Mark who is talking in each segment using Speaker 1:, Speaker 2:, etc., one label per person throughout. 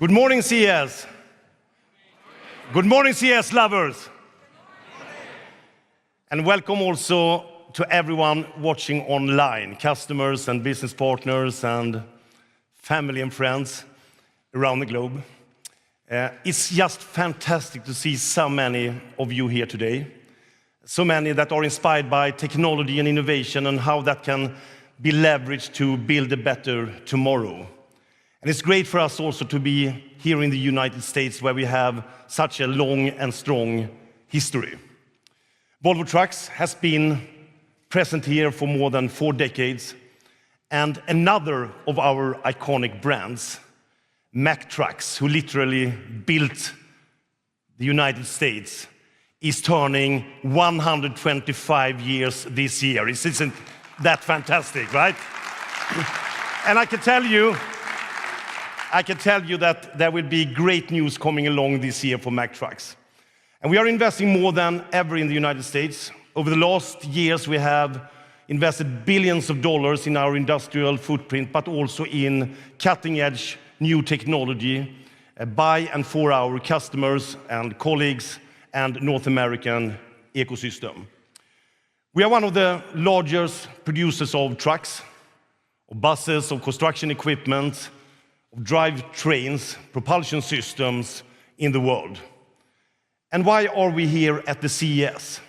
Speaker 1: Good morning, CES. Good morning, CES lovers. And welcome also to everyone watching online, customers and business partners and family and friends around the globe. It's just fantastic to see so many of you here today. So many that are inspired by technology and innovation and how that can be leveraged to build a better tomorrow. And it's great for us also to be here in the United States, where we have such a long and strong history. Volvo Trucks has been present here for more than 4 decades, and another of our iconic brands, Mack Trucks, who literally built the United States, is turning 125 years this year. Isn't that fantastic, right? And I can tell you that there will be great news coming along this year for Mack Trucks. And we are investing more than ever in the United States. Over the last years, we have invested billions of dollars in our industrial footprint, but also in cutting-edge new technology by and for our customers and colleagues and North American ecosystem. We are one of the largest producers of trucks, of buses, of construction equipment, of drive trains, propulsion systems in the world. And why are we here at the CES?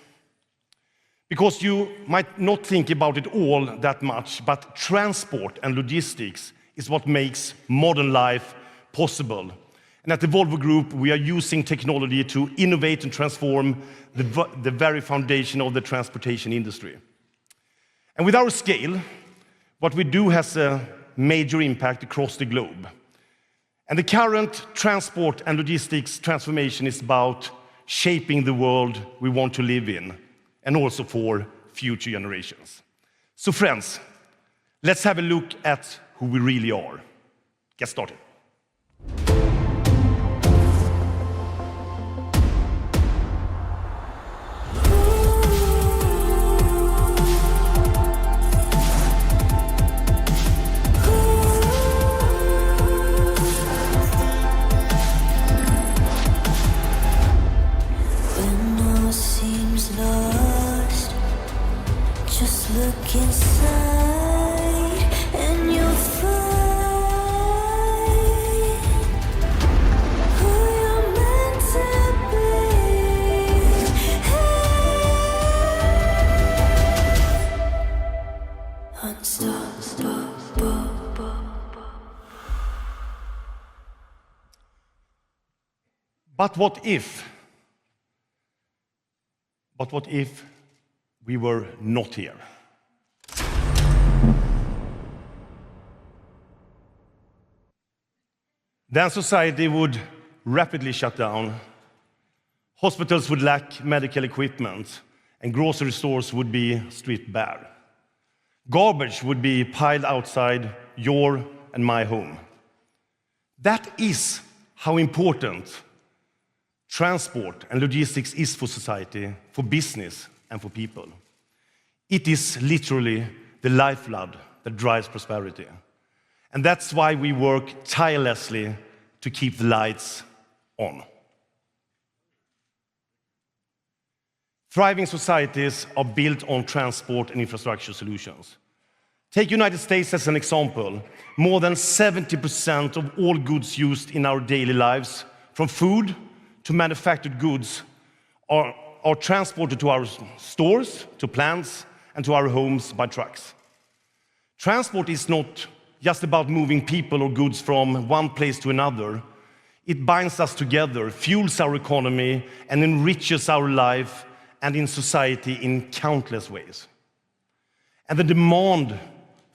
Speaker 1: Because you might not think about it all that much, but transport and logistics is what makes modern life possible. And at the Volvo Group, we are using technology to innovate and transform the very foundation of the transportation industry. And with our scale, what we do has a major impact across the globe. And the current transport and logistics transformation is about shaping the world we want to live in, and also for future generations. So friends, let's have a look at who we really are. Get started.
Speaker 2: Look inside and you'll find who you're meant to be. Unstoppable.
Speaker 1: But what if we were not here? Then society would rapidly shut down, hospitals would lack medical equipment, and grocery stores would be stripped bare. Garbage would be piled outside your and my home. That is how important transport and logistics is for society, for business, and for people. It is literally the lifeblood that drives prosperity. And that's why we work tirelessly to keep the lights on. Thriving societies are built on transport and infrastructure solutions. Take United States as an example. More than 70% of all goods used in our daily lives, from food to manufactured goods, are transported to our stores, to plants, and to our homes by trucks. Transport is not just about moving people or goods from one place to another. It binds us together, fuels our economy, and enriches our life and in society in countless ways. And the demand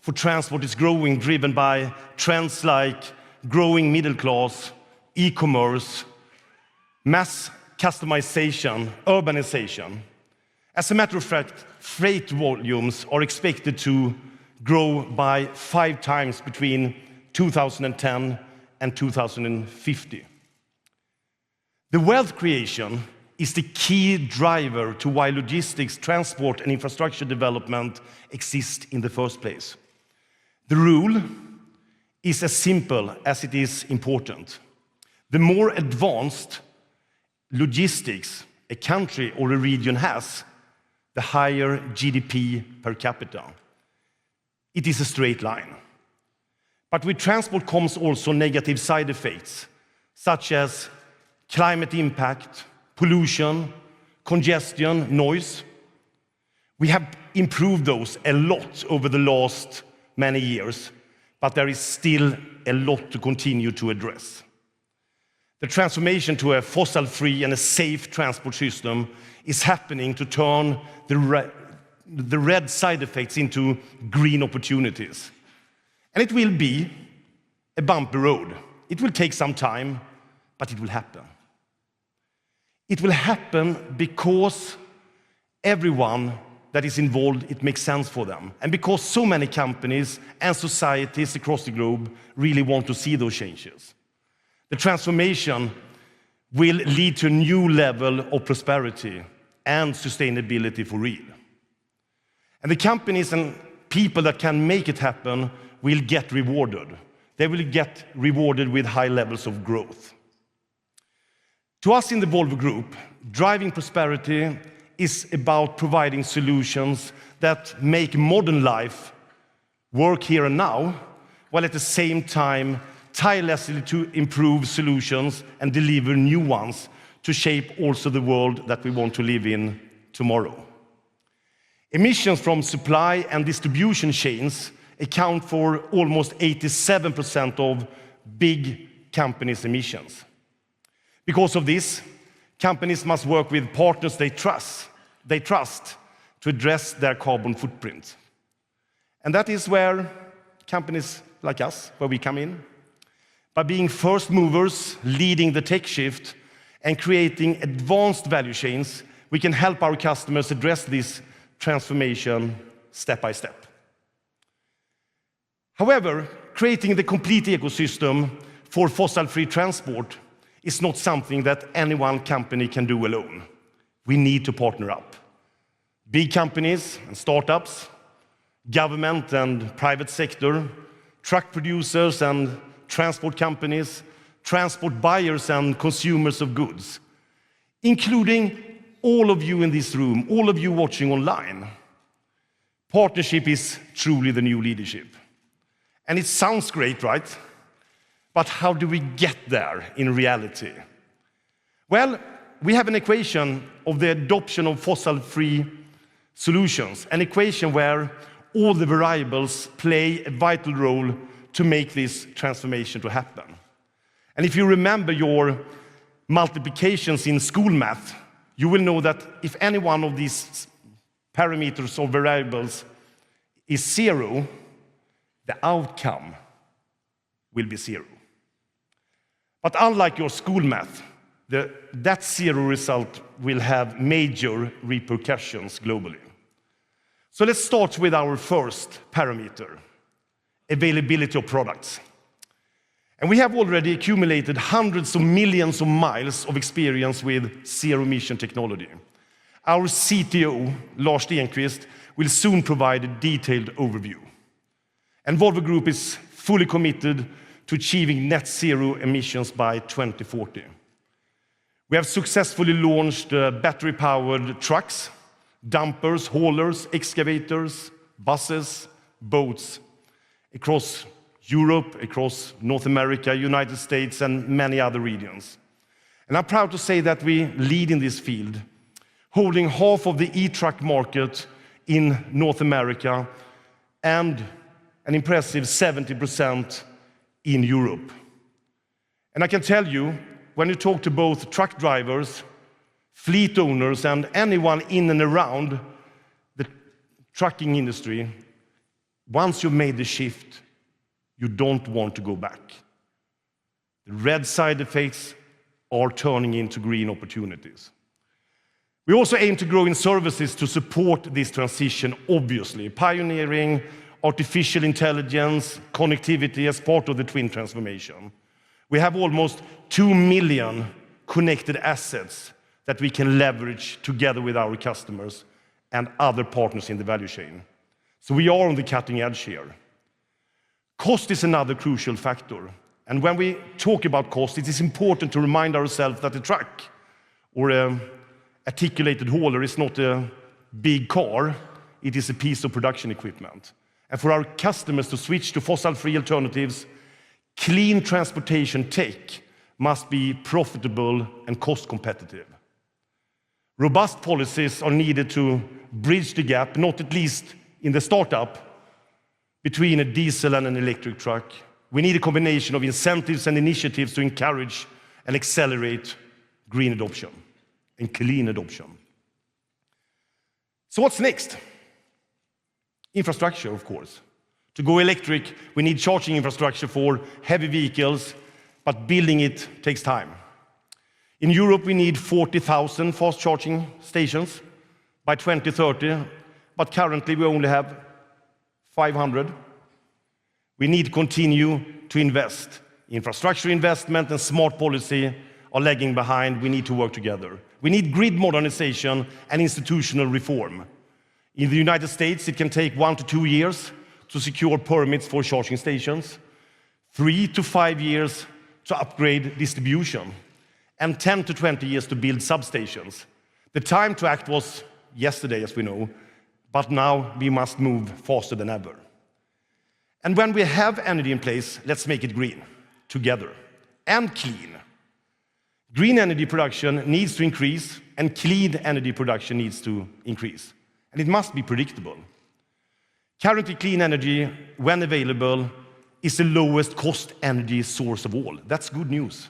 Speaker 1: for transport is growing, driven by trends like growing middle class, e-commerce, mass customization, urbanization. As a matter of fact, freight volumes are expected to grow by 5 times between 2010 and 2050. The wealth creation is the key driver to why logistics, transport, and infrastructure development exist in the first place. The rule is as simple as it is important. The more advanced logistics a country or a region has, the higher GDP per capita. It is a straight line. But with transport comes also negative side effects, such as climate impact, pollution, congestion, noise. We have improved those a lot over the last many years, but there is still a lot to continue to address. The transformation to a fossil-free and a safe transport system is happening to turn the red side effects into green opportunities. And it will be a bumpy road. It will take some time, but it will happen. It will happen because everyone that is involved, it makes sense for them. And because so many companies and societies across the globe really want to see those changes. The transformation will lead to a new level of prosperity and sustainability for real. And the companies and people that can make it happen will get rewarded. They will get rewarded with high levels of growth. To us in the Volvo Group, driving prosperity is about providing solutions that make modern life work here and now, while at the same time tirelessly to improve solutions and deliver new ones to shape also the world that we want to live in tomorrow. Emissions from supply and distribution chains account for almost 87% of big companies' emissions. Because of this, companies must work with partners they trust to address their carbon footprint. And that is where companies like us, where we come in. By being first movers, leading the tech shift, and creating advanced value chains, we can help our customers address this transformation step by step. However, creating the complete ecosystem for fossil-free transport is not something that any one company can do alone. We need to partner up. Big companies and startups, government and private sector, truck producers and transport companies, transport buyers and consumers of goods, including all of you in this room, all of you watching online. Partnership is truly the new leadership. And it sounds great, right? But how do we get there in reality? Well, we have an equation of the adoption of fossil-free solutions, an equation where all the variables play a vital role to make this transformation to happen. And if you remember your multiplications in school math, you will know that if any one of these parameters or variables is zero, the outcome will be zero. But unlike your school math, that zero result will have major repercussions globally. So let's start with our first parameter, availability of products. And we have already accumulated hundreds of millions of miles of experience with zero-emission technology. Our CTO, Lars Stenqvist, will soon provide a detailed overview. And Volvo Group is fully committed to achieving net zero emissions by 2040. We have successfully launched battery-powered trucks, dumpers, haulers, excavators, buses, boats across Europe, across North America, United States, and many other regions. And I'm proud to say that we lead in this field, holding half of the e-truck market in North America and an impressive 70% in Europe. And I can tell you, when you talk to both truck drivers, fleet owners, and anyone in and around the trucking industry, once you've made the shift, you don't want to go back. The red side effects are turning into green opportunities. We also aim to grow in services to support this transition, obviously, pioneering artificial intelligence, connectivity as part of the twin transformation. We have almost 2 million connected assets that we can leverage together with our customers and other partners in the value chain. So we are on the cutting edge here. Cost is another crucial factor, And when we talk about cost, it is important to remind ourselves that a truck or an articulated hauler is not a big car, it is a piece of production equipment. And for our customers to switch to fossil-free alternatives, clean transportation tech must be profitable and cost competitive. Robust policies are needed to bridge the gap, not at least in the startup, between a diesel and an electric truck. We need a combination of incentives and initiatives to encourage and accelerate green adoption and clean adoption. So what's next? Infrastructure, of course. To go electric, we need charging infrastructure for heavy vehicles, but building it takes time. In Europe, we need 40,000 fast charging stations by 2030, but currently we only have 500. We need to continue to invest. Infrastructure investment and smart policy are lagging behind. We need to work together. We need grid modernization and institutional reform. In the United States, it can take 1 to 2 years to secure permits for charging stations, 3 to 5 years to upgrade distribution, and 10 to 20 years to build substations. The time to act was yesterday, as we know, but now we must move faster than ever. And when we have energy in place, let's make it green, together, and clean. Green energy production needs to increase, and clean energy production needs to increase. And it must be predictable. Currently, clean energy, when available, is the lowest cost energy source of all. That's good news.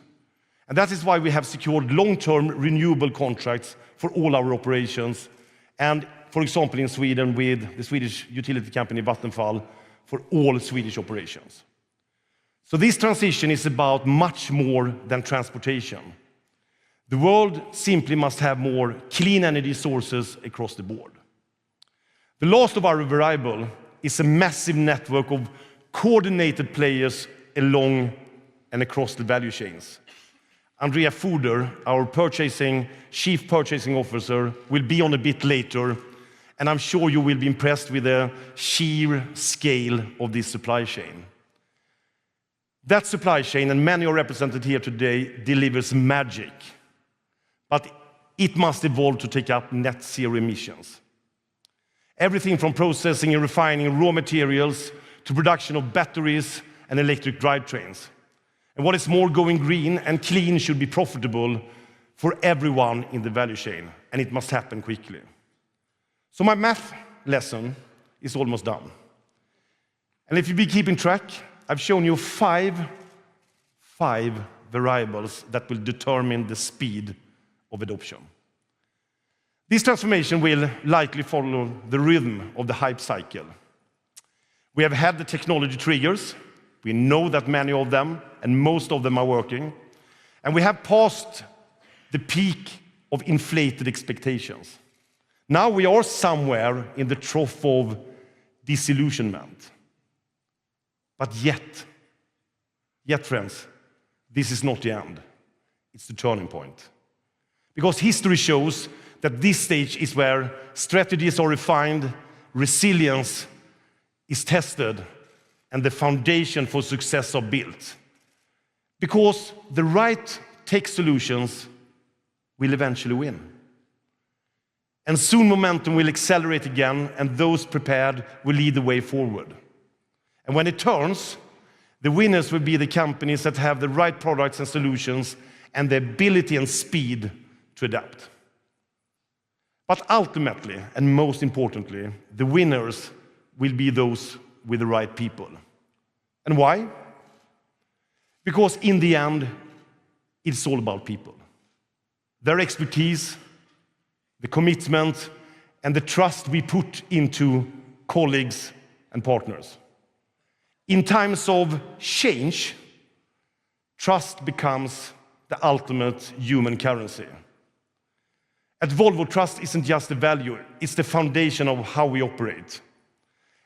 Speaker 1: And that is why we have secured long-term renewable contracts for all our operations. And, for example, in Sweden with the Swedish utility company Vattenfall for all Swedish operations. So this transition is about much more than transportation. The world simply must have more clean energy sources across the board. The last of our variable is a massive network of coordinated players along and across the value chains. Andrea Fuder, our chief purchasing officer, will be on a bit later, and I'm sure you will be impressed with the sheer scale of this supply chain. That supply chain, and many are represented here today, delivers magic, but it must evolve to take up net zero emissions. Everything from processing and refining raw materials to production of batteries and electric drivetrains. And what is more, going green and clean should be profitable for everyone in the value chain, and it must happen quickly. So my math lesson is almost done. And if you've been keeping track, I've shown you five variables that will determine the speed of adoption. This transformation will likely follow the rhythm of the hype cycle. We have had the technology triggers. We know that many of them, and most of them are working. And we have passed the peak of inflated expectations. Now we are somewhere in the trough of disillusionment. But yet, friends, this is not the end. It's the turning point. Because history shows that this stage is where strategies are refined, resilience is tested, and the foundation for success are built. Because the right tech solutions will eventually win. And soon momentum will accelerate again, and those prepared will lead the way forward. And when it turns, the winners will be the companies that have the right products and solutions and the ability and speed to adapt. But ultimately, and most importantly, the winners will be those with the right people. And why? Because in the end, it's all about people. Their expertise, the commitment, and the trust we put into colleagues and partners. In times of change, trust becomes the ultimate human currency. At Volvo, trust isn't just a value, it's the foundation of how we operate.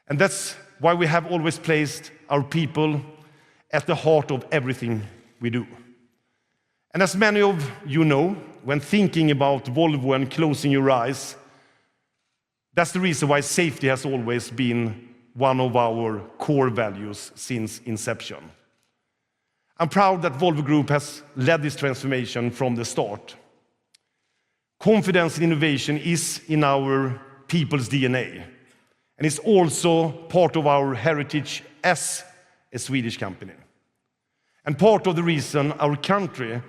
Speaker 1: And that's why we have always placed our people at the heart of everything we do. And as many of you know, when thinking about Volvo and closing your eyes, that's the reason why safety has always been one of our core values since inception. I'm proud that Volvo Group has led this transformation from the start. Confidence in innovation is in our people's DNA, and it's also part of our heritage as a Swedish company. And part of the reason our country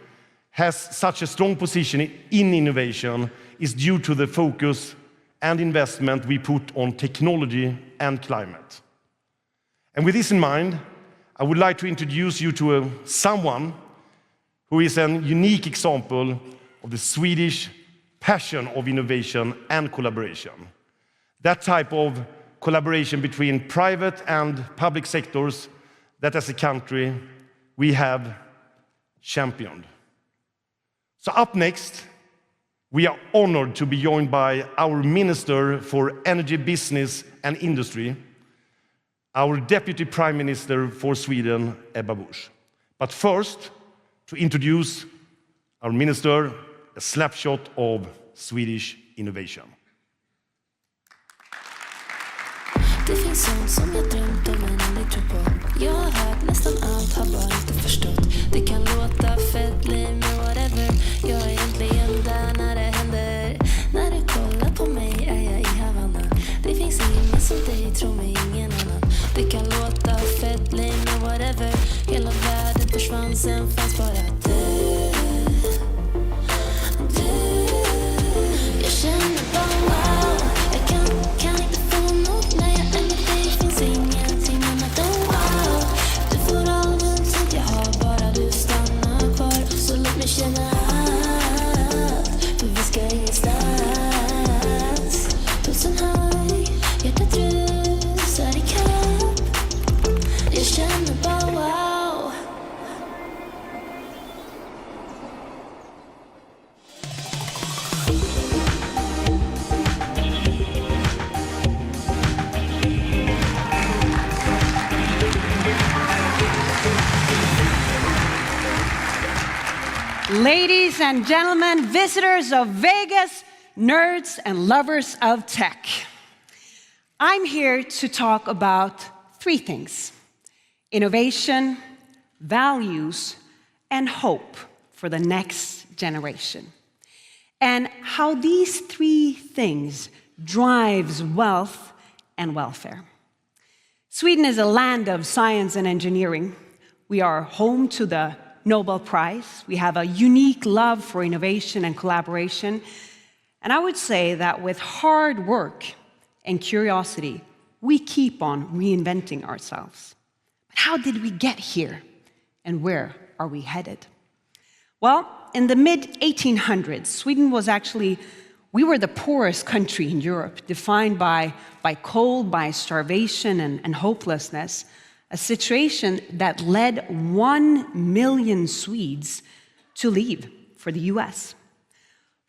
Speaker 1: has such a strong position in innovation is due to the focus and investment we put on technology and climate. And with this in mind, I would like to introduce you to someone who is a unique example of the Swedish passion of innovation and collaboration. That type of collaboration between private and public sectors that as a country we have championed. So up next, we are honored to be joined by our Minister for Energy, Business and Industry, our Deputy Prime Minister for Sweden, Ebba Busch. But first, to introduce our Minister, a snapshot of Swedish innovation.
Speaker 2: Det finns sånt som jag drömt om men aldrig tror på. Jag har hört nästan allt, har bara inte förstått. Det kan låta fett, lame men whatever. Jag är egentligen där när det händer. När du kollar på mig är jag i Havanna. Det finns ingen som dig, tror mig ingen annan. Det kan låta fett, lame men whatever. Hela världen försvann, sen fanns bara du. Jag känner bara wow. Jag kan inte få något när jag är med dig. Finns ingenting annat än wow. Du får all den tid jag har, bara du stannar kvar. Så låt mig känna allt, för vi ska ingenstans. Pulsen hög, hjärtat rusar i kapp. Jag känner bara wow.
Speaker 3: Ladies and gentlemen, visitors of Vegas, nerds and lovers of tech. I'm here to talk about three things: innovation, values, and hope for the next generation. And how these three things drives wealth and welfare. Sweden is a land of science and engineering. We are home to the Nobel Prize. We have a unique love for innovation and collaboration. And I would say that with hard work and curiosity, we keep on reinventing ourselves. But how did we get here? And where are we headed? Well, in the mid-1800s, Sweden was we were the poorest country in Europe, defined by cold, by starvation and hopelessness. A situation that led 1 million Swedes to leave for the US.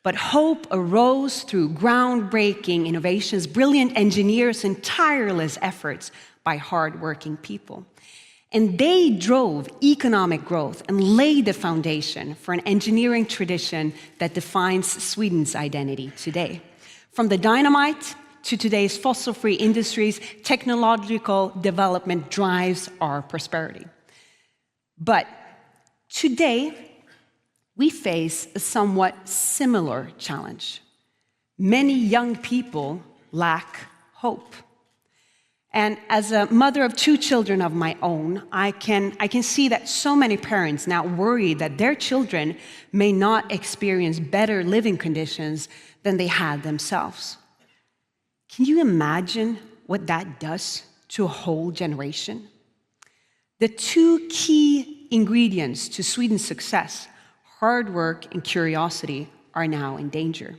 Speaker 3: But hope arose through groundbreaking innovations, brilliant engineers, and tireless efforts by hardworking people. And they drove economic growth and laid the foundation for an engineering tradition that defines Sweden's identity today. From the dynamite to today's fossil-free industries, technological development drives our prosperity. But today, we face a somewhat similar challenge. Many young people lack hope. And as a mother of 2 children of my own, I can see that so many parents now worry that their children may not experience better living conditions than they had themselves. Can you imagine what that does to a whole generation? The 2 key ingredients to Sweden's success, hard work and curiosity, are now in danger.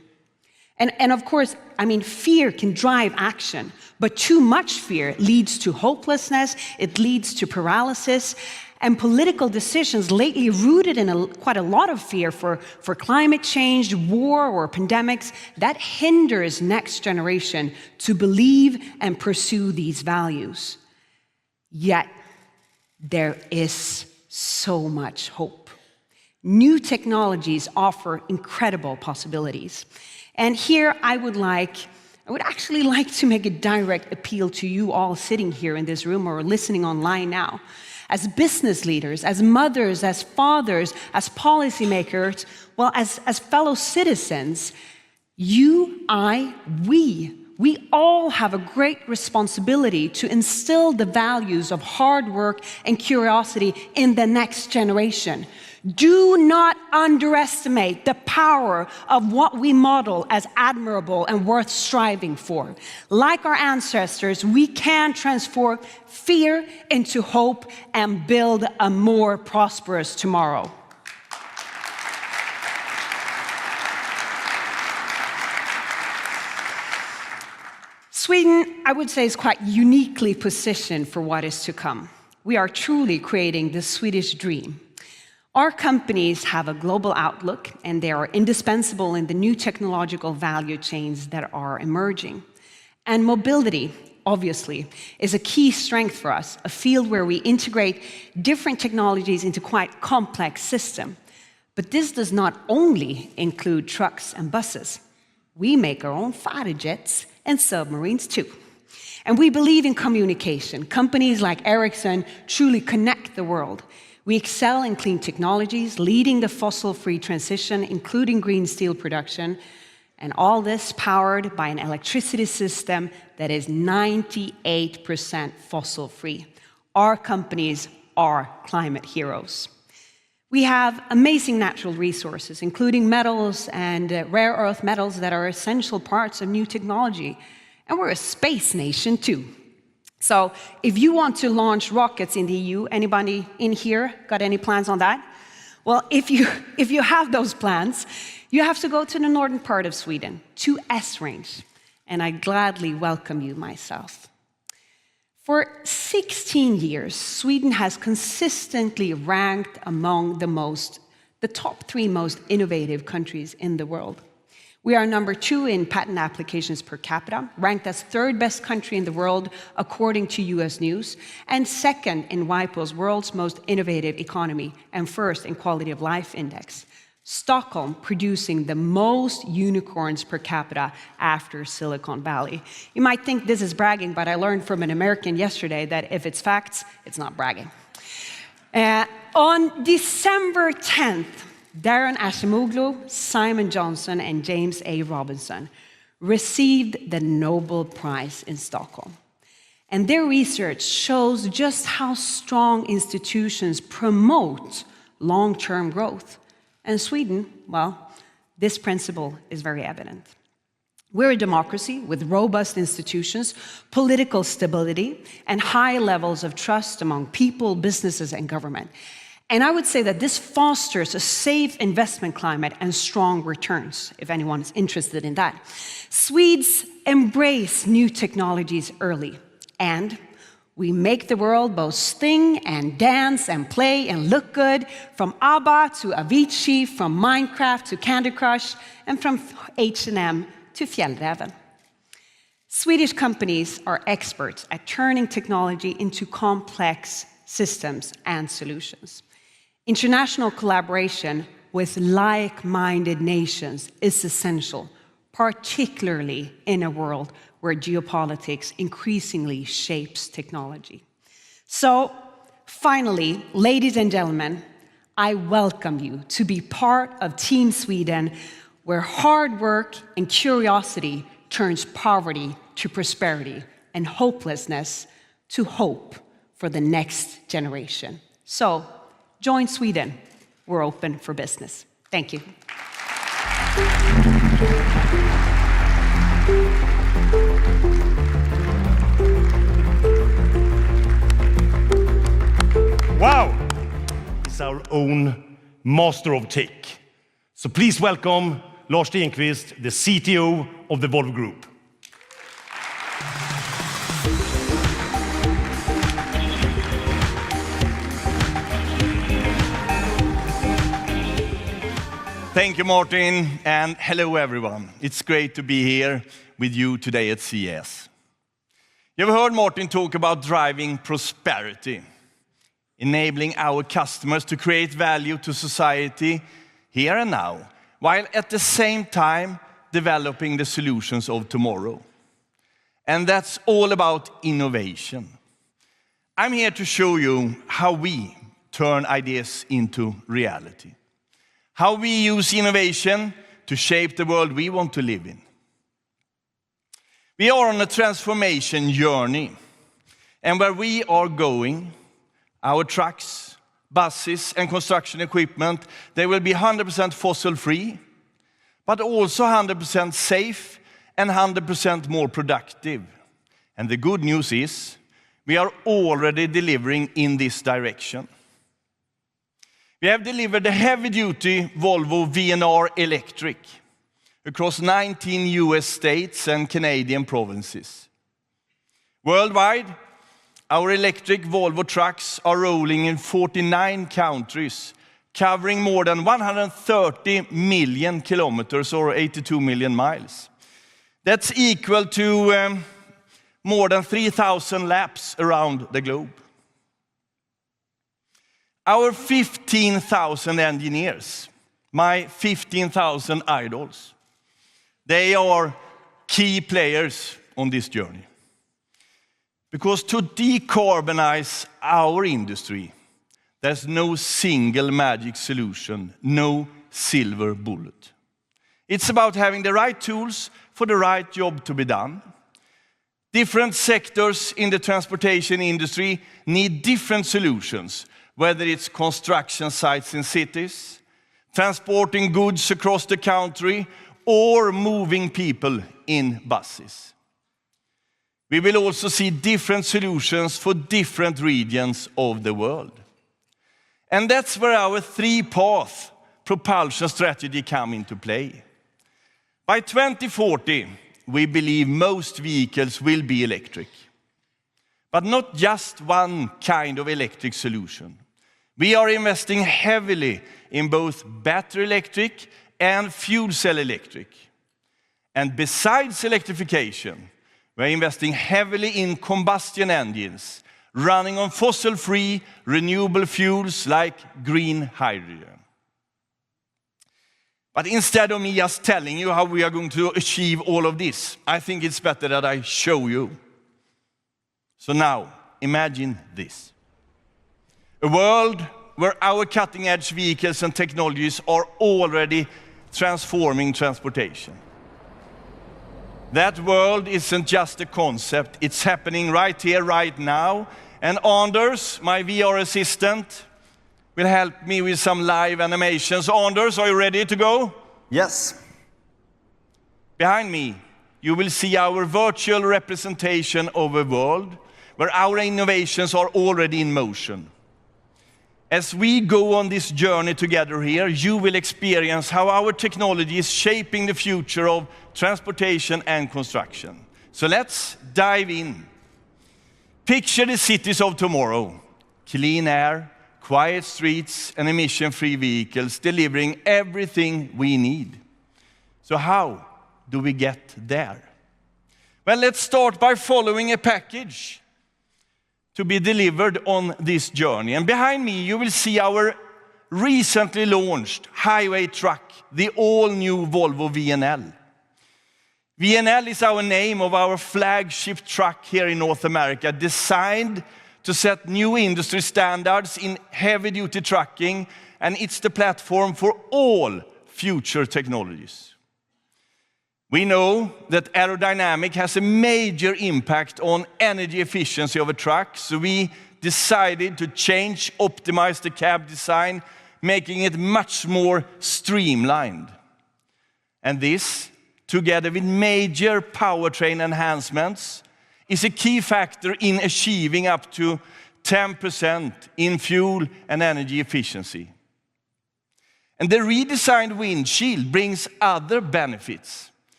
Speaker 3: And of course, fear can drive action, but too much fear leads to hopelessness, it leads to paralysis, and political decisions lately rooted in quite a lot of fear for climate change, war, or pandemics, that hinders next generation to believe and pursue these values. Yet, there is so much hope. New technologies offer incredible possibilities. And here I would actually like to make a direct appeal to you all sitting here in this room or listening online now. as business leaders, as mothers, as fathers, as policymakers, well, as fellow citizens, you, I, we all have a great responsibility to instill the values of hard work and curiosity in the next generation. Do not underestimate the power of what we model as admirable and worth striving for. Like our ancestors, we can transform fear into hope and build a more prosperous tomorrow. Sweden, I would say, is quite uniquely positioned for what is to come. We are truly creating the Swedish dream. Our companies have a global outlook, and they are indispensable in the new technological value chains that are emerging. And mobility, obviously, is a key strength for us, a field where we integrate different technologies into quite complex systems. But this does not only include trucks and buses. We make our own fighter jets and submarines too. And we believe in communication. Companies like Ericsson truly connect the world. We excel in clean technologies, leading the fossil-free transition, including green steel production, and all this powered by an electricity system that is 98% fossil-free. Our companies are climate heroes. We have amazing natural resources, including metals and rare earth metals that are essential parts of new technology. And we're a space nation, too. So if you want to launch rockets in the EU, anybody in here got any plans on that? Well, if you have those plans, you have to go to the northern part of Sweden, to Esrange, and I gladly welcome you myself. For 16 years, Sweden has consistently ranked among the top 3 most innovative countries in the world. We are number 2 in patent applications per capita, ranked as 3rd best country in the world according to US News, and 2nd in WIPO's World's Most Innovative Economy, and 1st in Quality of Life Index. Stockholm producing the most unicorns per capita after Silicon Valley. You might think this is bragging, but I learned from an American yesterday that if it's facts, it's not bragging. On December 10th, Darren Acemoglu, Simon Johnson, and James A. Robinson received the Nobel Prize in Stockholm. And their research shows just how strong institutions promote long-term growth. And Sweden, well, this principle is very evident. We're a democracy with robust institutions, political stability, and high levels of trust among people, businesses, and government. And I would say that this fosters a safe investment climate and strong returns, if anyone is interested in that. Swedes embrace new technologies early, and we make the world both sing and dance and play and look good, from ABBA to Avicii, from Minecraft to Candy Crush, and from H&M to Fjällräven. Swedish companies are experts at turning technology into complex systems and solutions. International collaboration with like-minded nations is essential, particularly in a world where geopolitics increasingly shapes technology. So, finally, ladies and gentlemen, I welcome you to be part of Team Sweden, where hard work and curiosity turns poverty to prosperity and hopelessness to hope for the next generation. So, join Sweden. We're open for business. Thank you.
Speaker 1: Wow! It's our own master of tech. So please welcome Lars Stenqvist, the CTO of the Volvo Group.
Speaker 4: Thank you, Martin, and hello, everyone. It's great to be here with you today at CES. You've heard Martin talk about driving prosperity, enabling our customers to create value to society here and now, while at the same time developing the solutions of tomorrow. And that's all about innovation. I'm here to show you how we turn ideas into reality, how we use innovation to shape the world we want to live in. We are on a transformation journey, and where we are going, our trucks, buses, and construction equipment, they will be 100% fossil-free, but also 100% safe and 100% more productive. And the good news is, we are already delivering in this direction. We have delivered the heavy-duty Volvo VNR Electric across 19 US states and Canadian provinces. Worldwide, our electric Volvo trucks are rolling in 49 countries, covering more than 130 million kilometers or 82 million miles. That's equal to more than 3,000 laps around the globe. Our 15,000 engineers, my 15,000 idols, they are key players on this journey. Because to decarbonize our industry, there's no single magic solution, no silver bullet. It's about having the right tools for the right job to be done. Different sectors in the transportation industry need different solutions, whether it's construction sites in cities, transporting goods across the country, or moving people in buses. We will also see different solutions for different regions of the world. And that's where our three-path propulsion strategy come into play. By 2040, we believe most vehicles will be electric. But not just one kind of electric solution. We are investing heavily in both battery electric and fuel cell electric. And besides electrification, we're investing heavily in combustion engines, running on fossil-free, renewable fuels like green hydrogen. But instead of me just telling you how we are going to achieve all of this, I think it's better that I show you. So now, imagine this. A world where our cutting-edge vehicles and technologies are already transforming transportation. That world isn't just a concept, it's happening right here, right now. And Anders, my VR assistant, will help me with some live animations. Anders, are you ready to go?
Speaker 5: Yes.
Speaker 4: Behind me, you will see our virtual representation of a world where our innovations are already in motion. As we go on this journey together here, you will experience how our technology is shaping the future of transportation and construction. So let's dive in. Picture the cities of tomorrow. Clean air, quiet streets, and emission-free vehicles delivering everything we need. So how do we get there? Well, let's start by following a package to be delivered on this journey. And behind me, you will see our recently launched highway truck, the all-new Volvo VNL. VNL is our name of our flagship truck here in North America, designed to set new industry standards in heavy-duty trucking, and it's the platform for all future technologies. We know that aerodynamic has a major impact on energy efficiency of a truck, so we decided to optimize the cab design, making it much more streamlined. And this, together with major powertrain enhancements, is a key factor in achieving up to 10% in fuel and energy efficiency. And the redesigned windshield brings other benefits.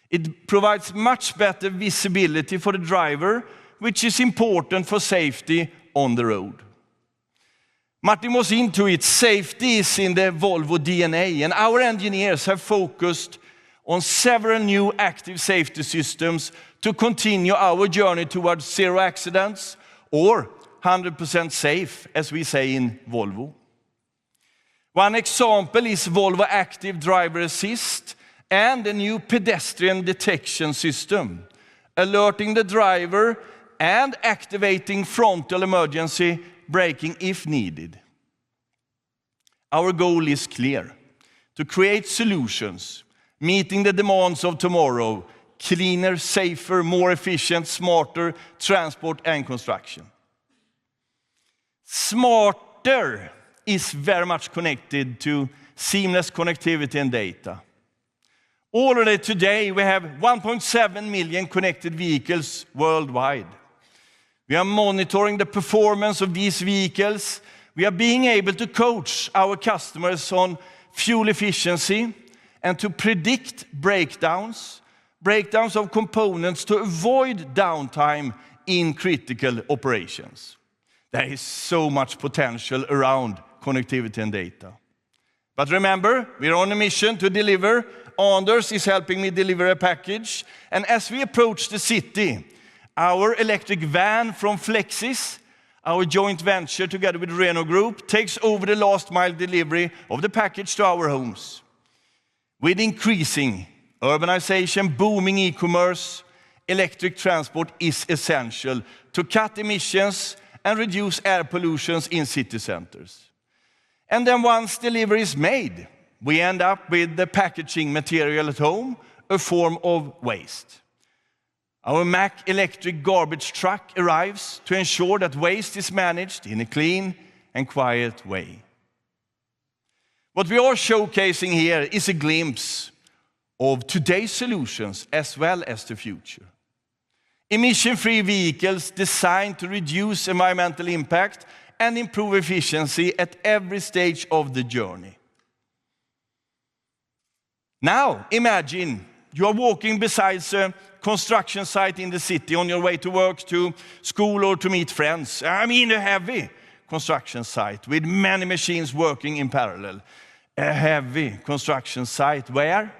Speaker 4: It provides much better visibility for the driver, which is important for safety on the road. Martin was into it. Safety is in the Volvo DNA, and our engineers have focused on several new active safety systems to continue our journey towards zero accidents, or 100% safe, as we say in Volvo. One example is Volvo Active Driver Assist and a new pedestrian detection system, alerting the driver and activating frontal emergency braking if needed. Our goal is clear: to create solutions meeting the demands of tomorrow, cleaner, safer, more efficient, smarter transport and construction. Smarter is very much connected to seamless connectivity and data. Already today, we have 1.7 million connected vehicles worldwide. We are monitoring the performance of these vehicles. We are being able to coach our customers on fuel efficiency and to predict breakdowns of components to avoid downtime in critical operations. There is so much potential around connectivity and data. But remember, we're on a mission to deliver. Anders is helping me deliver a package. And as we approach the city, our electric van from Flexis, our joint venture together with Renault Group, takes over the last mile delivery of the package to our homes. With increasing urbanization, booming e-commerce, electric transport is essential to cut emissions and reduce air pollution in city centers. And then once delivery is made, we end up with the packaging material at home, a form of waste. Our Mack electric garbage truck arrives to ensure that waste is managed in a clean and quiet way. What we are showcasing here is a glimpse of today's solutions as well as the future. Emission-free vehicles designed to reduce environmental impact and improve efficiency at every stage of the journey. Now, imagine you are walking beside a construction site in the city on your way to work, to school, or to meet friends. I mean, a heavy construction site with many machines working in parallel. A heavy construction site where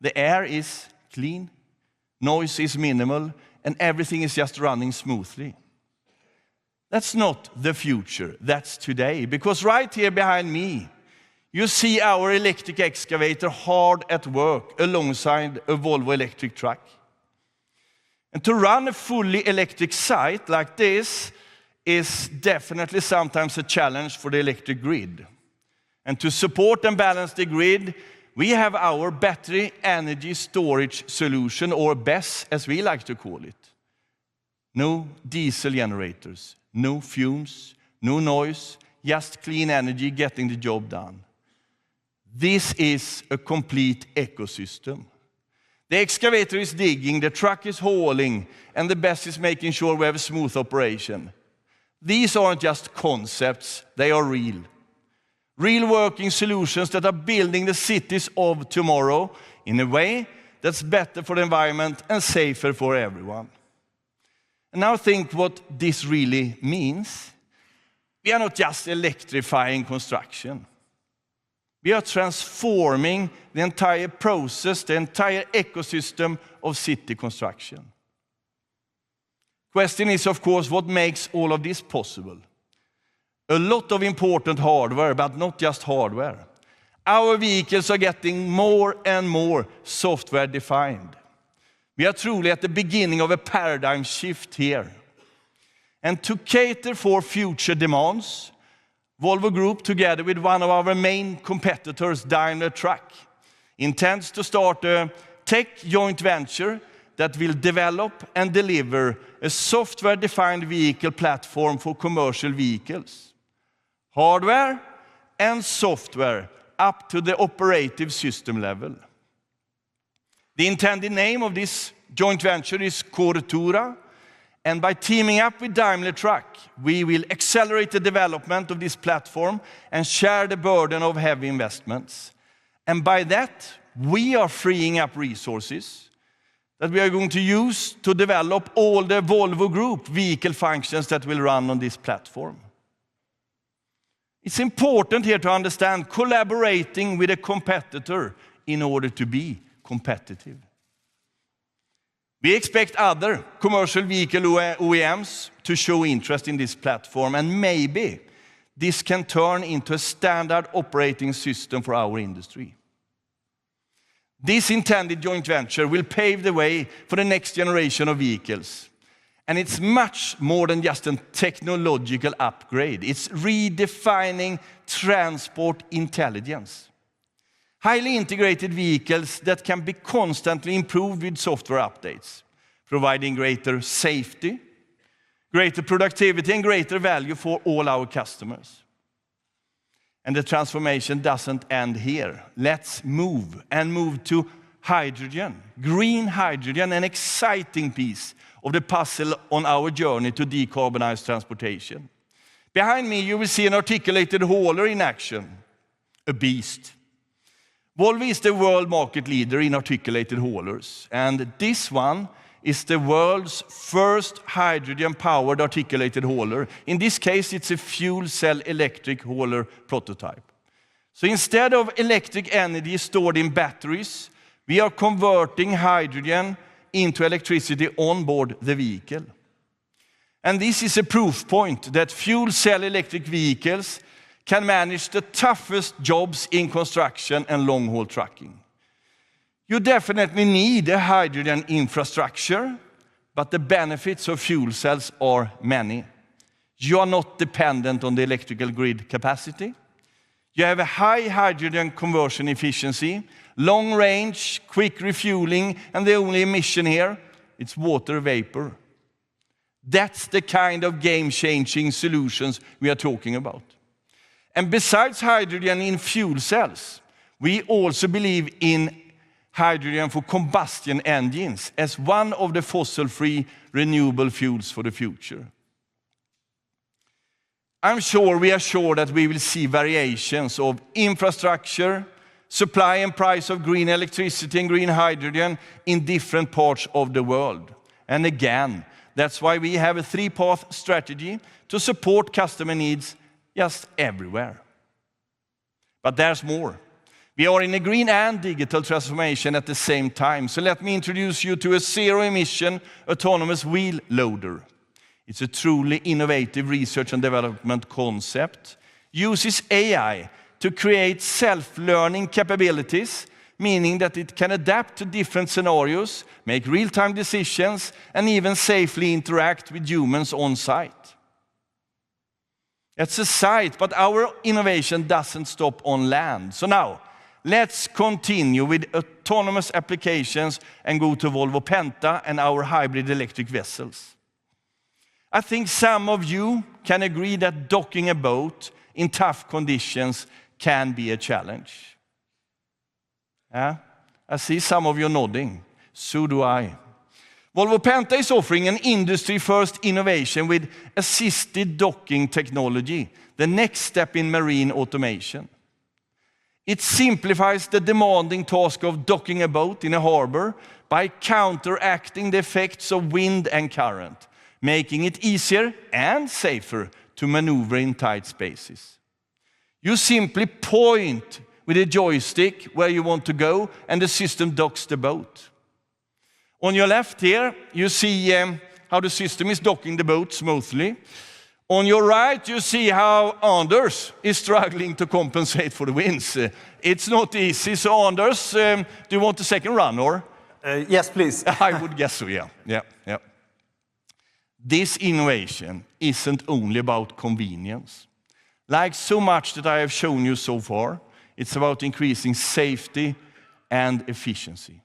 Speaker 4: the air is clean, noise is minimal, and everything is just running smoothly. That's not the future, that's today. Because right here behind me, you see our electric excavator hard at work alongside a Volvo electric truck. And to run a fully electric site like this is definitely sometimes a challenge for the electric grid. And to support and balance the grid, we have our battery energy storage solution, or BESS as we like to call it. No diesel generators, no fumes, no noise, just clean energy getting the job done. This is a complete ecosystem. The excavator is digging, the truck is hauling, and the BESS is making sure we have a smooth operation. These aren't just concepts, they are real. Real working solutions that are building the cities of tomorrow in a way that's better for the environment and safer for everyone. And now think what this really means. We are not just electrifying construction. We are transforming the entire process, the entire ecosystem of city construction. Question is, of course, what makes all of this possible? A lot of important hardware, but not just hardware. Our vehicles are getting more and more software defined. We are truly at the beginning of a paradigm shift here. And to cater for future demands, Volvo Group, together with one of our main competitors, Daimler Truck, intends to start a tech joint venture that will develop and deliver a software-defined vehicle platform for commercial vehicles. Hardware and software up to the operative system level. The intended name of this joint venture is Coretura, and by teaming up with Daimler Truck, we will accelerate the development of this platform and share the burden of heavy investments. And by that, we are freeing up resources that we are going to use to develop all the Volvo Group vehicle functions that will run on this platform. It's important here to understand collaborating with a competitor in order to be competitive. We expect other commercial vehicle OEMs to show interest in this platform, and maybe this can turn into a standard operating system for our industry. This intended joint venture will pave the way for the next generation of vehicles. And it's much more than just a technological upgrade. It's redefining transport intelligence. Highly integrated vehicles that can be constantly improved with software updates, providing greater safety, greater productivity, and greater value for all our customers. And the transformation doesn't end here. Let's move to hydrogen, green hydrogen, an exciting piece of the puzzle on our journey to decarbonize transportation. Behind me, you will see an articulated hauler in action, a beast. Volvo is the world market leader in articulated haulers, and this one is the world's first hydrogen-powered articulated hauler. In this case, it's a fuel cell electric hauler prototype. So instead of electric energy stored in batteries, we are converting hydrogen into electricity on board the vehicle. And this is a proof point that fuel cell electric vehicles can manage the toughest jobs in construction and long-haul trucking. You definitely need a hydrogen infrastructure, but the benefits of fuel cells are many. You are not dependent on the electrical grid capacity. You have a high hydrogen conversion efficiency, long range, quick refueling, and the only emission here, it's water vapor. That's the kind of game-changing solutions we are talking about. And besides hydrogen in fuel cells, we also believe in hydrogen for combustion engines as one of the fossil-free renewable fuels for the future. We are sure that we will see variations of infrastructure, supply and price of green electricity and green hydrogen in different parts of the world. And again, that's why we have a three-path strategy to support customer needs just everywhere. But there's more. We are in a green and digital transformation at the same time. So let me introduce you to a zero-emission autonomous wheel loader. It's a truly innovative research and development concept. Uses AI to create self-learning capabilities, meaning that it can adapt to different scenarios, make real-time decisions, and even safely interact with humans on site. It's a site, but our innovation doesn't stop on land. So now, let's continue with autonomous applications and go to Volvo Penta and our hybrid electric vessels. I think some of you can agree that docking a boat in tough conditions can be a challenge. Yeah? I see some of you nodding. So do I. Volvo Penta is offering an industry-first innovation with assisted docking technology, the next step in marine automation. It simplifies the demanding task of docking a boat in a harbor by counteracting the effects of wind and current, making it easier and safer to maneuver in tight spaces. You simply point with a joystick where you want to go, and the system docks the boat. On your left here, you see how the system is docking the boat smoothly. On your right, you see how Anders is struggling to compensate for the winds. It's not easy. So Anders, do you want a second run, or?
Speaker 5: Yes, please.
Speaker 4: I would guess so, yeah. This innovation isn't only about convenience. Like so much that I have shown you so far, it's about increasing safety and efficiency.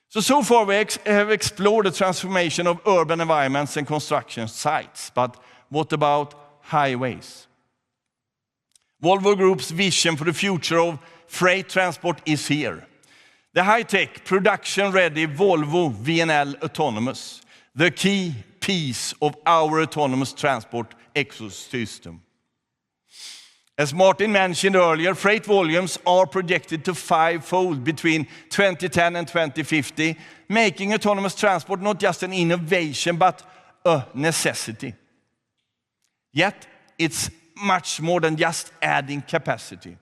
Speaker 4: So far we have explored the transformation of urban environments and construction sites, but what about highways? Volvo Group's vision for the future of freight transport is here. The high-tech, production-ready Volvo VNL Autonomous, the key piece of our autonomous transport ecosystem. As Martin mentioned earlier, freight volumes are projected to fivefold between 2010 and 2050, making autonomous transport not just an innovation, but a necessity. Yet, it's much more than just adding capacity.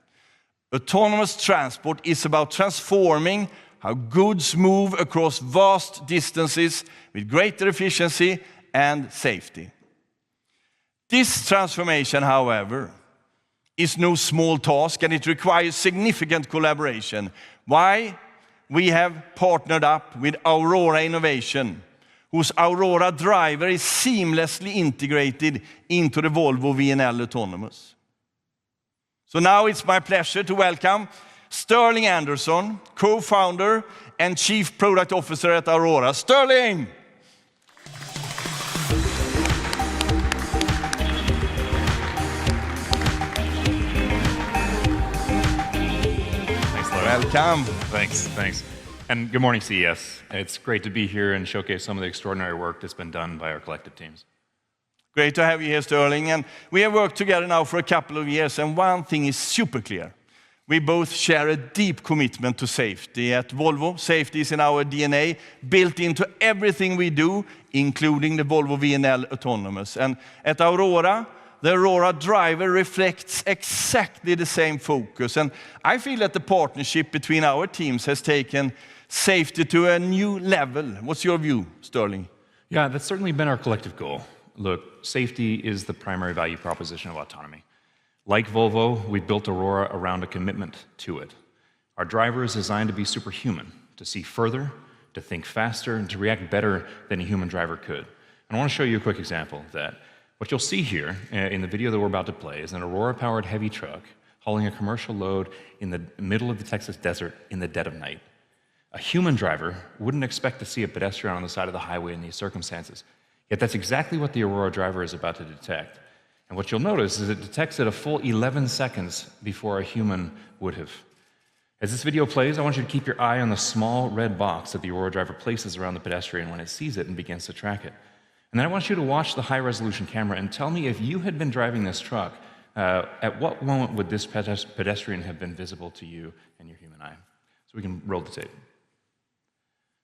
Speaker 4: Autonomous transport is about transforming how goods move across vast distances with greater efficiency and safety. This transformation, however, is no small task, and it requires significant collaboration. Why? We have partnered up with Aurora Innovation, whose Aurora driver is seamlessly integrated into the Volvo VNL Autonomous. So now it's my pleasure to welcome Sterling Anderson, co-founder and chief product officer at Aurora. Sterling!
Speaker 5: Thanks, Larry.
Speaker 4: Welcome.
Speaker 5: Thanks. And good morning, CES. It's great to be here and showcase some of the extraordinary work that's been done by our collective teams.
Speaker 4: Great to have you here, Sterling. And we have worked together now for a couple of years, and one thing is super clear. We both share a deep commitment to safety. At Volvo, safety is in our DNA, built into everything we do, including the Volvo VNL Autonomous. And at Aurora, the Aurora driver reflects exactly the same focus. And I feel that the partnership between our teams has taken safety to a new level. What's your view, Sterling?
Speaker 5: Yeah, that's certainly been our collective goal. Look, safety is the primary value proposition of autonomy. Like Volvo, we built Aurora around a commitment to it. Our driver is designed to be superhuman, to see further, to think faster, and to react better than a human driver could. And I want to show you a quick example of that. What you'll see here in the video that we're about to play is an Aurora-powered heavy truck hauling a commercial load in the middle of the Texas desert in the dead of night. A human driver wouldn't expect to see a pedestrian on the side of the highway in these circumstances. Yet that's exactly what the Aurora driver is about to detect. And what you'll notice is it detects it a full 11 seconds before a human would have. As this video plays, I want you to keep your eye on the small red box that the Aurora driver places around the pedestrian when it sees it and begins to track it. And then I want you to watch the high-resolution camera and tell me if you had been driving this truck, at what moment would this pedestrian have been visible to you and your human eye? So we can roll the tape.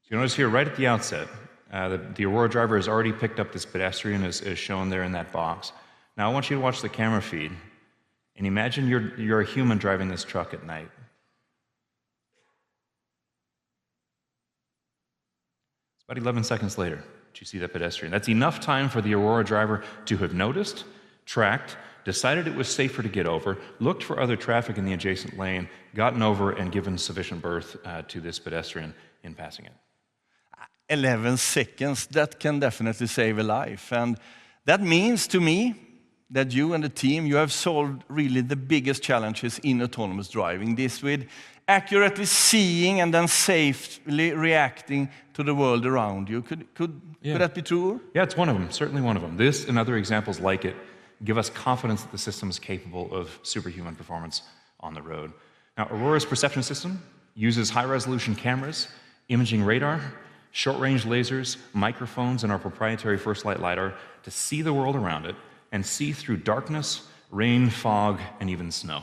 Speaker 5: So you'll notice here right at the outset, the Aurora driver has already picked up this pedestrian as shown there in that box. Now I want you to watch the camera feed and imagine you're a human driving this truck at night. It's about 11 seconds later that you see that pedestrian. That's enough time for the Aurora driver to have noticed, tracked, decided it was safer to get over, looked for other traffic in the adjacent lane, gotten over, and given sufficient berth to this pedestrian in passing it.
Speaker 4: 11 seconds, that can definitely save a life. And that means to me that you and the team, you have solved really the biggest challenges in autonomous driving. This with accurately seeing and then safely reacting to the world around you. Could that be true?
Speaker 5: Yeah, it's one of them, certainly one of them. This and other examples like it give us confidence that the system is capable of superhuman performance on the road. Now, Aurora's perception system uses high-resolution cameras, imaging radar, short-range lasers, microphones, and our proprietary First Light LiDAR to see the world around it and see through darkness, rain, fog, and even snow.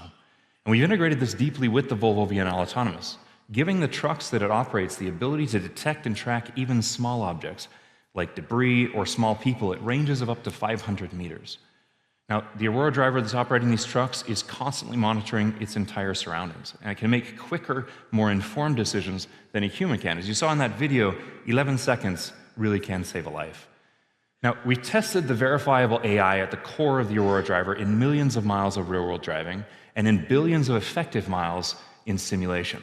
Speaker 5: And we've integrated this deeply with the Volvo VNL Autonomous, giving the trucks that it operates the ability to detect and track even small objects like debris or small people at ranges of up to 500 meters. Now, the Aurora driver that's operating these trucks is constantly monitoring its entire surroundings, and it can make quicker, more informed decisions than a human can. As you saw in that video, 11 seconds really can save a life. Now, we tested the verifiable AI at the core of the Aurora driver in millions of miles of real-world driving and in billions of effective miles in simulation.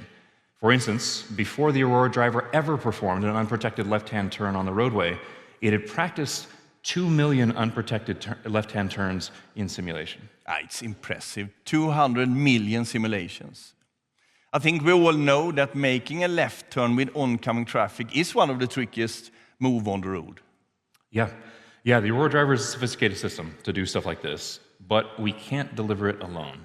Speaker 5: For instance, before the Aurora driver ever performed an unprotected left-hand turn on the roadway, it had practiced 2 million unprotected left-hand turns in simulation.
Speaker 4: It's impressive. 200 million simulations. I think we all know that making a left turn with oncoming traffic is one of the trickiest moves on the road.
Speaker 5: Yeah, the Aurora driver is a sophisticated system to do stuff like this, but we can't deliver it alone.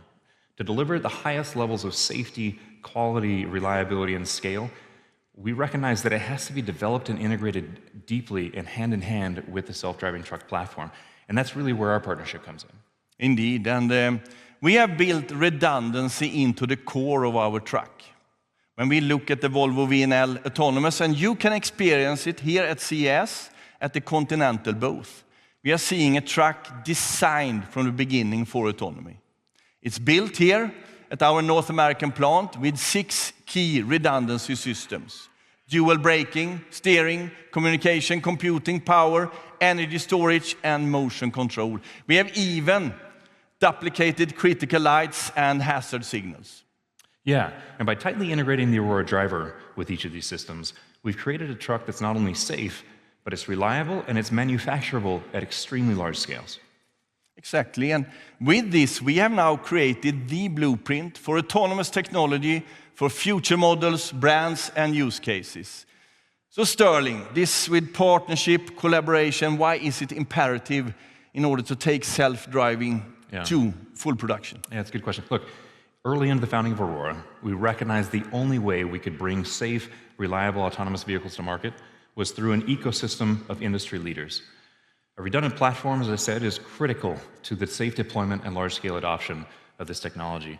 Speaker 5: To deliver the highest levels of safety, quality, reliability, and scale, we recognize that it has to be developed and integrated deeply and hand in hand with the self-driving truck platform. And that's really where our partnership comes in.
Speaker 4: Indeed, and we have built redundancy into the core of our truck. When we look at the Volvo VNL Autonomous, and you can experience it here at CES, at the Continental booth, we are seeing a truck designed from the beginning for autonomy. It's built here at our North American plant with 6 key redundancy systems: dual braking, steering, communication, computing, power, energy storage, and motion control. We have even duplicated critical lights and hazard signals.
Speaker 5: Yeah, and by tightly integrating the Aurora driver with each of these systems, we've created a truck that's not only safe, but it's reliable and it's manufacturable at extremely large scales.
Speaker 4: Exactly, and with this, we have now created the blueprint for autonomous technology for future models, brands, and use cases. So Sterling, this with partnership, collaboration, why is it imperative in order to take self-driving to full production?
Speaker 5: Yeah, that's a good question. Look, early into the founding of Aurora, we recognized the only way we could bring safe, reliable autonomous vehicles to market was through an ecosystem of industry leaders. A redundant platform, as I said, is critical to the safe deployment and large-scale adoption of this technology.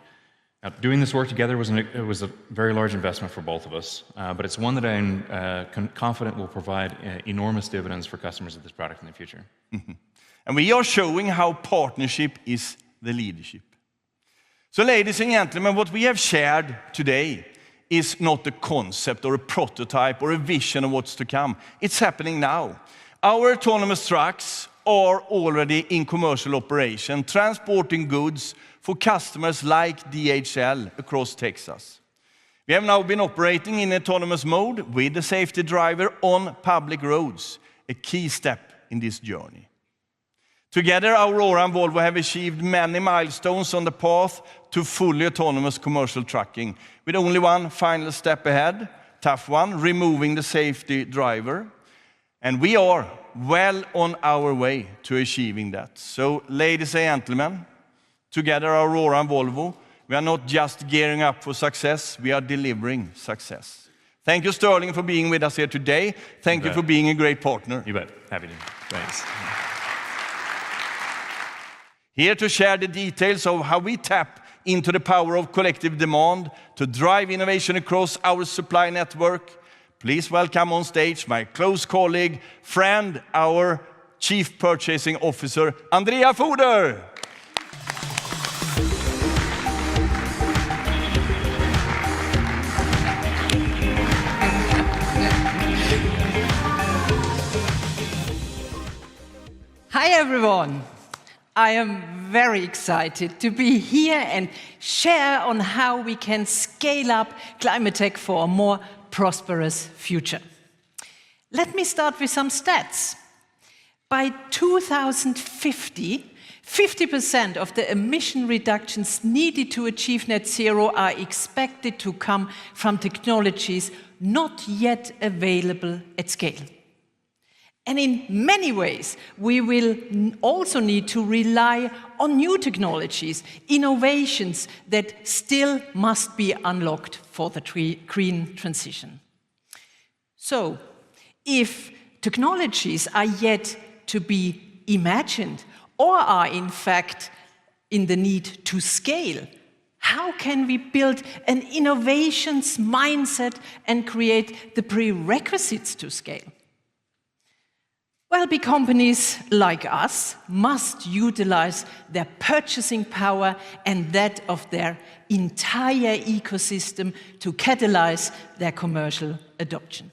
Speaker 5: Now, doing this work together was a very large investment for both of us, but it's one that I'm confident will provide enormous dividends for customers of this product in the future.
Speaker 4: And we are showing how partnership is the leadership. So ladies and gentlemen, what we have shared today is not a concept or a prototype or a vision of what's to come. It's happening now. Our autonomous trucks are already in commercial operation, transporting goods for customers like DHL across Texas. We have now been operating in autonomous mode with the safety driver on public roads, a key step in this journey. Together, Aurora and Volvo have achieved many milestones on the path to fully autonomous commercial trucking, with only one final step ahead, tough one, removing the safety driver. And we are well on our way to achieving that. So, ladies and gentlemen, together, Aurora and Volvo, we are not just gearing up for success, we are delivering success. Thank you, Sterling, for being with us here today. Thank you for being a great partner.
Speaker 5: You bet. Happy to. Thanks.
Speaker 4: Here to share the details of how we tap into the power of collective demand to drive innovation across our supply network, please welcome on stage my close colleague, friend, our Chief Purchasing Officer, Andrea Foder.
Speaker 6: Hi everyone. I am very excited to be here and share on how we can scale up climate tech for a more prosperous future. Let me start with some stats. By 2050, 50% of the emission reductions needed to achieve net zero are expected to come from technologies not yet available at scale. And in many ways, we will also need to rely on new technologies, innovations that still must be unlocked for the green transition. So, if technologies are yet to be imagined or are in fact in the need to scale, how can we build an innovations mindset and create the prerequisites to scale? Well, big companies like us must utilize their purchasing power and that of their entire ecosystem to catalyze their commercial adoption.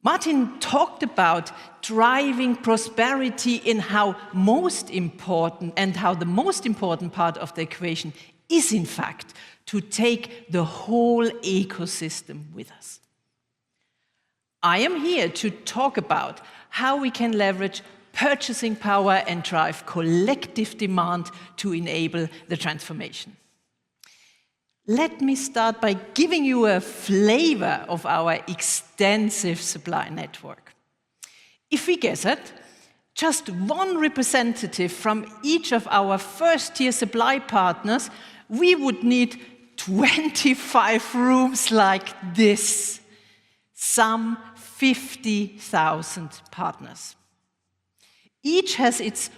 Speaker 6: Martin talked about driving prosperity in how the most important part of the equation is, in fact, to take the whole ecosystem with us. I am here to talk about how we can leverage purchasing power and drive collective demand to enable the transformation. Let me start by giving you a flavor of our extensive supply network. If we gathered just one representative from each of our first-tier supply partners, we would need 25 rooms like this, some 50,000 partners. Each has its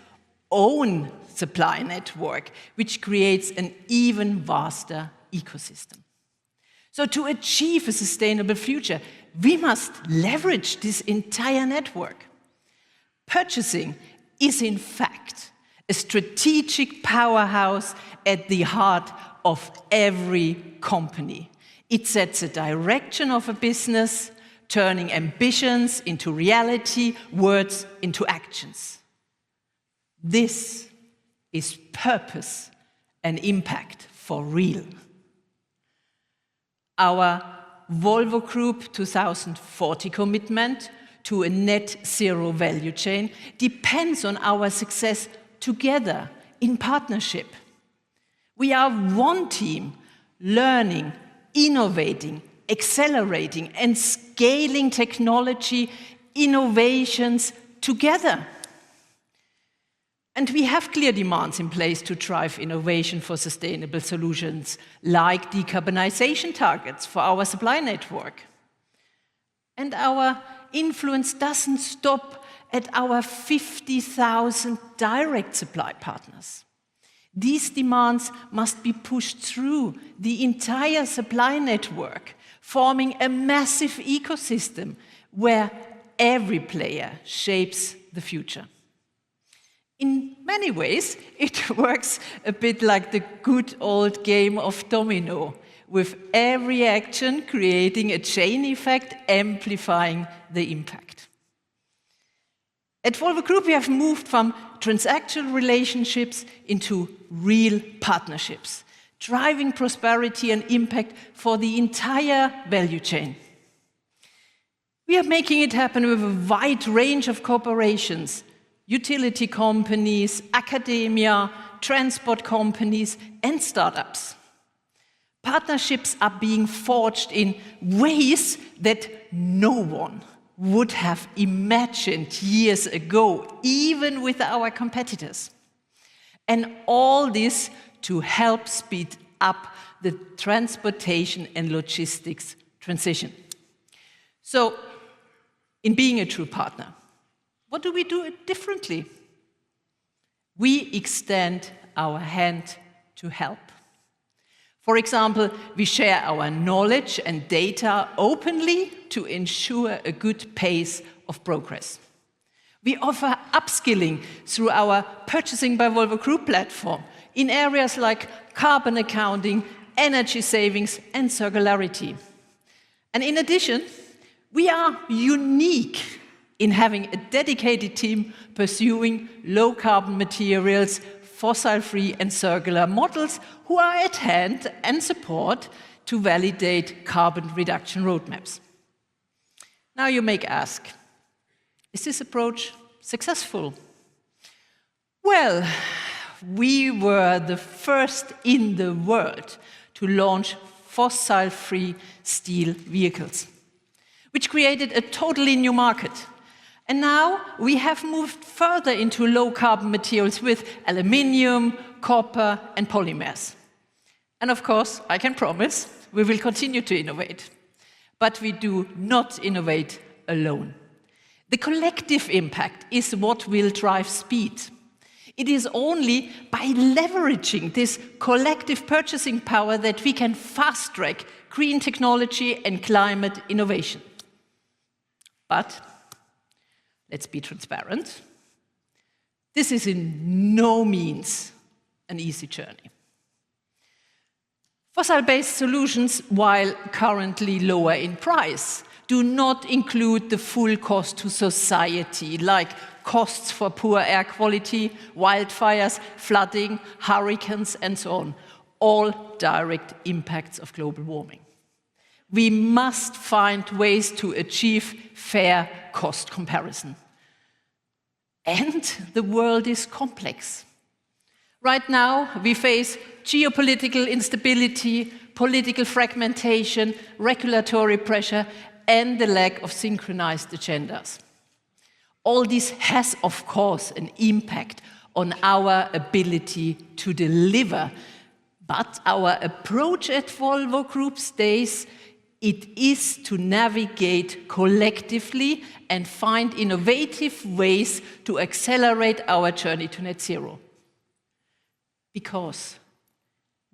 Speaker 6: own supply network, which creates an even vaster ecosystem. So to achieve a sustainable future, we must leverage this entire network. Purchasing is, in fact, a strategic powerhouse at the heart of every company. It sets a direction of a business, turning ambitions into reality, words into actions. This is purpose and impact for real. Our Volvo Group 2040 commitment to a net zero value chain depends on our success together in partnership. We are one team, learning, innovating, accelerating, and scaling technology innovations together. And we have clear demands in place to drive innovation for sustainable solutions, like decarbonization targets for our supply network. And our influence doesn't stop at our 50,000 direct supply partners. These demands must be pushed through the entire supply network, forming a massive ecosystem where every player shapes the future. In many ways, it works a bit like the good old game of domino, with every action creating a chain effect, amplifying the impact. At Volvo Group, we have moved from transactional relationships into real partnerships, driving prosperity and impact for the entire value chain. We are making it happen with a wide range of corporations, utility companies, academia, transport companies, and startups. Partnerships are being forged in ways that no one would have imagined years ago, even with our competitors. And all this to help speed up the transportation and logistics transition. So, in being a true partner, what do we do differently? We extend our hand to help. For example, we share our knowledge and data openly to ensure a good pace of progress. We offer upskilling through our Purchasing by Volvo Group platform in areas like carbon accounting, energy savings, and circularity. And in addition, we are unique in having a dedicated team pursuing low-carbon materials, fossil-free and circular models who are at hand and support to validate carbon reduction roadmaps. Now you may ask, is this approach successful? Well, we were the first in the world to launch fossil-free steel vehicles, which created a totally new market. And now we have moved further into low-carbon materials with aluminium, copper, and polymers. And of course, I can promise we will continue to innovate. But we do not innovate alone. The collective impact is what will drive speed. It is only by leveraging this collective purchasing power that we can fast-track green technology and climate innovation. But let's be transparent. This is in no means an easy journey. Fossil-based solutions, while currently lower in price, do not include the full cost to society, like costs for poor air quality, wildfires, flooding, hurricanes, and so on, all direct impacts of global warming. We must find ways to achieve fair cost comparison. And the world is complex. Right now, we face geopolitical instability, political fragmentation, regulatory pressure, and the lack of synchronized agendas. All this has, of course, an impact on our ability to deliver. But our approach at Volvo Group stays, it is to navigate collectively and find innovative ways to accelerate our journey to net zero. Because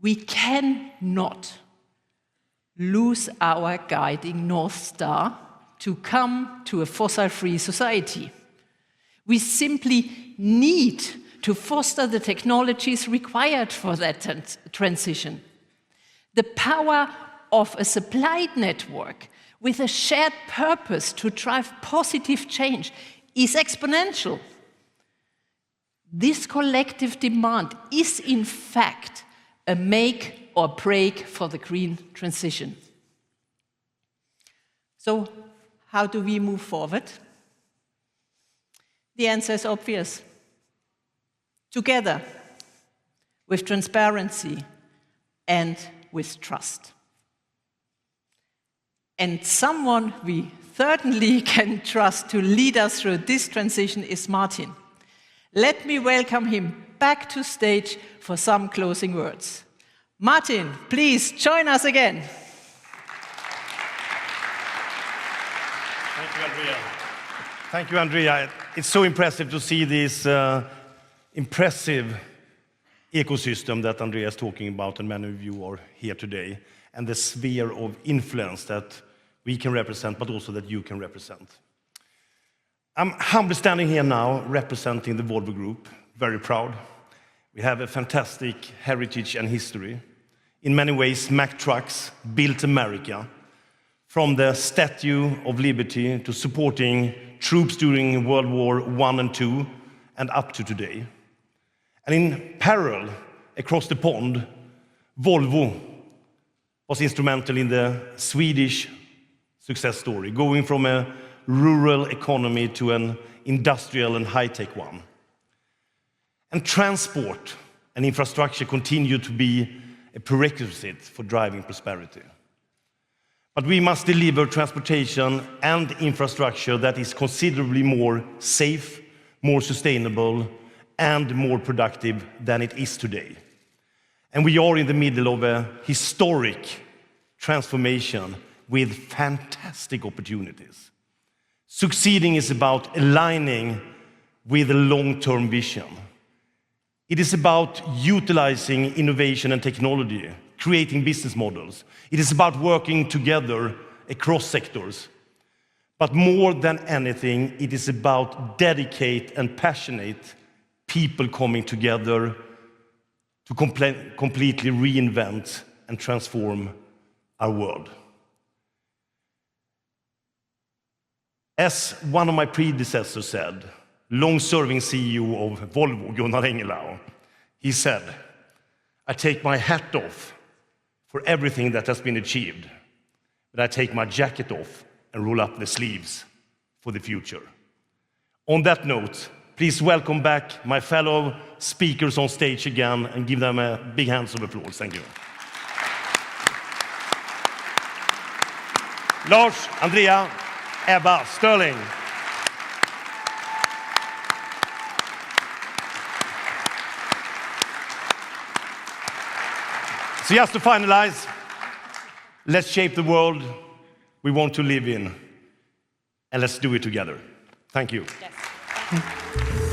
Speaker 6: we cannot lose our guiding North Star to come to a fossil-free society. We simply need to foster the technologies required for that transition. The power of a supplied network with a shared purpose to drive positive change is exponential. This collective demand is, in fact, a make or break for the green transition. So, how do we move forward? The answer is obvious. Together, with transparency and with trust. And someone we certainly can trust to lead us through this transition is Martin. Let me welcome him back to stage for some closing words. Martin, please join us again.
Speaker 1: Thank you, Andrea. Thank you, Andrea. It's so impressive to see this impressive ecosystem that Andrea is talking about, and many of you are here today, and the sphere of influence that we can represent, but also that you can represent. I'm humbly standing here now representing the Volvo Group, very proud. We have a fantastic heritage and history. In many ways, Mack Trucks built America, from the Statue of Liberty to supporting troops during World War I and II, and up to today. And in parallel, across the pond, Volvo was instrumental in the Swedish success story, going from a rural economy to an industrial and high-tech one. And transport and infrastructure continue to be a prerequisite for driving prosperity. But we must deliver transportation and infrastructure that is considerably more safe, more sustainable, and more productive than it is today. And we are in the middle of a historic transformation with fantastic opportunities. Succeeding is about aligning with a long-term vision. It is about utilizing innovation and technology, creating business models. It is about working together across sectors. But more than anything, it is about dedicated and passionate people coming together to completely reinvent and transform our world. As one of my predecessors said, long-serving CEO of Volvo, Gunnar Engellau, he said, "I take my hat off for everything that has been achieved, but I take my jacket off and roll up the sleeves for the future." On that note, please welcome back my fellow speakers on stage again and give them a big hand of applause. Thank you. Lars, Andrea, Ebba, Sterling. So just to finalize, let's shape the world we want to live in, and let's do it together. Thank you.
Speaker 6: Yes.